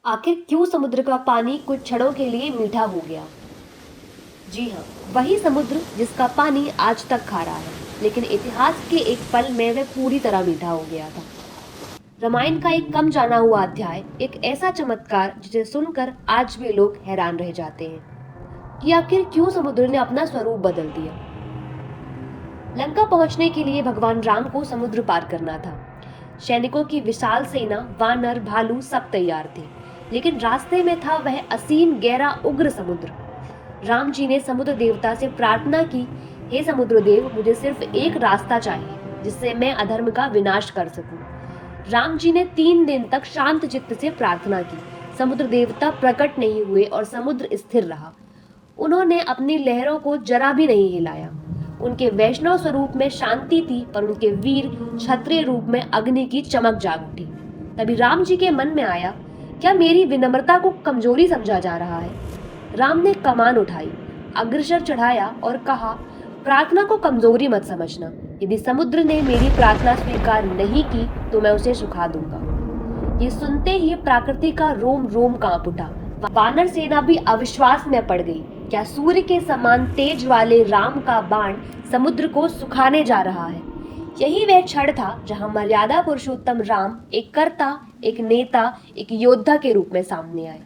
आखिर क्यों समुद्र का पानी कुछ क्षणों के लिए मीठा हो गया? जी हाँ, वही समुद्र जिसका पानी आज तक खारा है, लेकिन इतिहास के एक पल में वह पूरी तरह मीठा हो गया था। रामायण का एक कम जाना हुआ अध्याय, एक ऐसा चमत्कार जिसे सुनकर आज भी लोग हैरान रह जाते हैं कि आखिर क्यों समुद्र ने अपना स्वरूप बदल दिया। लंका पहुंचने के लिए भगवान राम को समुद्र पार करना था। सैनिकों की विशाल सेना, वानर, भालू सब तैयार थे, लेकिन रास्ते में था वह असीम, गहरा, उग्र समुद्र। राम जी ने समुद्र देवता से प्रार्थना की, हे समुद्र देव, मुझे सिर्फ एक रास्ता चाहिए जिससे मैं अधर्म का विनाश कर सकूं। राम जी ने 3 दिन तक शांत चित्त से प्रार्थना की। समुद्र देवता प्रकट नहीं हुए और समुद्र स्थिर रहा। उन्होंने अपनी लहरों को जरा भी नहीं हिलाया। उनके वैष्णव स्वरूप में शांति थी, पर उनके वीर क्षत्रिय रूप में अग्नि की चमक जाग उठी। तभी राम जी के मन में आया, क्या मेरी विनम्रता को कमजोरी समझा जा रहा है? राम ने कमान उठाई, अग्रसर चढ़ाया और कहा, प्रार्थना को कमजोरी मत समझना। यदि समुद्र ने मेरी प्रार्थना स्वीकार नहीं की तो मैं उसे सुखा दूंगा। ये सुनते ही प्रकृति का रोम रोम कांप उठा। वानर सेना भी अविश्वास में पड़ गई। क्या सूर्य के समान तेज वाले राम का बाण समुद्र को सुखाने जा रहा है? यही वह क्षण था जहां मर्यादा पुरुषोत्तम राम एक कर्ता, एक नेता, एक योद्धा के रूप में सामने आए।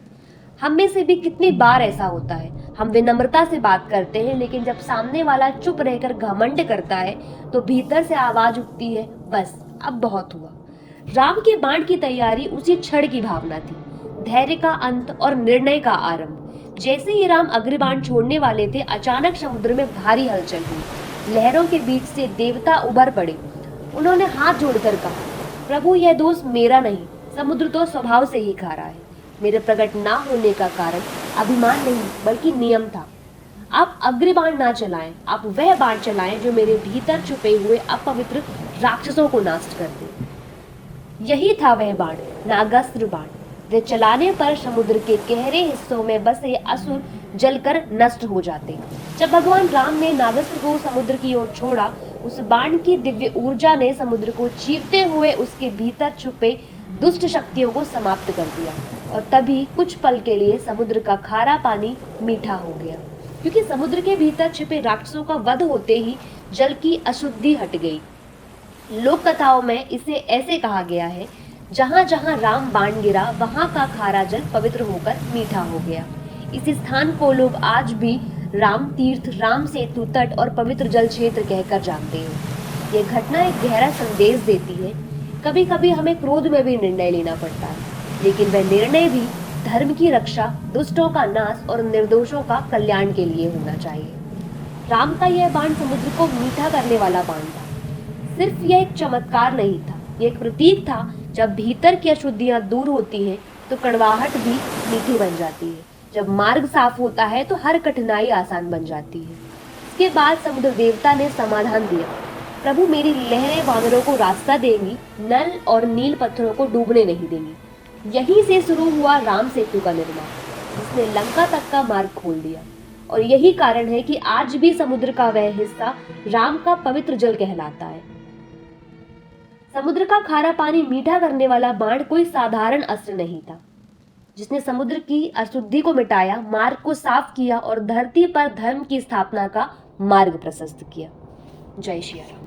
हम में से भी कितनी बार ऐसा होता है, हम विनम्रता से बात करते हैं, लेकिन जब सामने वाला चुप रहकर घमंड करता है तो भीतर से आवाज उठती है, बस अब बहुत हुआ। राम के बाण की तैयारी उसी क्षण की भावना थी, धैर्य का अंत और निर्णय का आरंभ। जैसे ही राम अग्रबाण छोड़ने वाले थे, अचानक समुद्र में भारी हलचल हुई। लहरों के बीच से देवता उभर पड़े। उन्होंने हाथ जोड़कर कहा, प्रभु, यह दोष मेरा नहीं, समुद्र तो स्वभाव से ही खारा है। मेरे प्रकट ना होने का कारण अभिमान नहीं बल्कि नियम था। आप अग्रबाण ना चलाएं, आप वह बाण चलाएं जो मेरे भीतर छुपे हुए अपवित्र राक्षसों को नष्ट कर दे। यही था वह बाण, नागास्त्र बाण। वे चलाने पर समुद्र के गहरे हिस्सों में बसे असुर जलकर नष्ट हो जाते। जब भगवान राम ने नागास्त्र को समुद्र की ओर छोड़ा, उस बाण की दिव्य ऊर्जा ने समुद्र को चीरते हुए उसके भीतर छुपे दुष्ट शक्तियों को समाप्त कर दिया। और तभी कुछ पल के लिए समुद्र का खारा पानी मीठा हो गया, क्योंकि समुद्र के भीतर छिपे राक्षसों का वध होते ही जल की अशुद्धि हट गई। लोक कथाओं में इसे ऐसे कहा गया है, जहां जहां राम बाण गिरा वहां का खारा जल पवित्र होकर मीठा हो गया। इस स्थान को लोग आज भी राम तीर्थ, राम सेतु तट और पवित्र जल क्षेत्र कहकर जानते हैं। ये घटना एक गहरा संदेश देती है। कभी कभी हमें क्रोध में भी निर्णय लेना पड़ता है, लेकिन वह निर्णय भी धर्म की रक्षा, दुष्टों का नाश और निर्दोषों का कल्याण के लिए होना चाहिए। राम का यह बाण समुद्र को मीठा करने वाला बाण था। सिर्फ यह एक चमत्कार नहीं था, यह एक प्रतीक था। जब भीतर की अशुद्धियां दूर होती हैं तो कड़वाहट भी मीठी बन जाती है। जब मार्ग साफ होता है तो हर कठिनाई आसान बन जाती है। इसके बाद समुद्र देवता ने समाधान दिया, प्रभु, मेरी लहरें वानरों को रास्ता देंगी, नल और नील पत्थरों को डूबने नहीं देंगी। यहीं से शुरू हुआ राम सेतु का निर्माण, जिसने लंका तक का मार्ग खोल दिया। और यही कारण है कि आज भी समुद्र का वह हिस्सा राम का पवित्र जल कहलाता है। समुद्र का खारा पानी मीठा करने वाला बाण कोई साधारण अस्त्र नहीं था, जिसने समुद्र की अशुद्धि को मिटाया, मार्ग को साफ किया और धरती पर धर्म की स्थापना का मार्ग प्रशस्त किया। जय श्री राम।